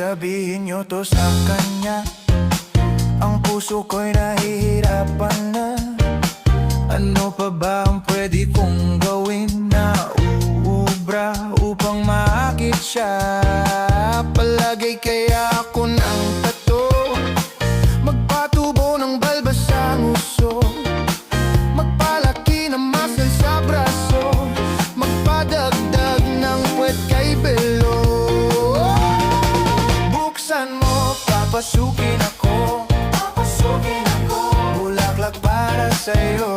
sabihin nyo to sa kanya. Ang puso ko'y nahihirapan na. Ano pa ba ang pwede kong gawin na uubra upang maakit siya? Palagay kaya ako ng tato, magpatubo ng balbas ang uso, magpalaki ng muscle sa braso, magpadagdag ng puwet kay belo. Buksan mo, papasukin ako, bulaklak para sa'yo.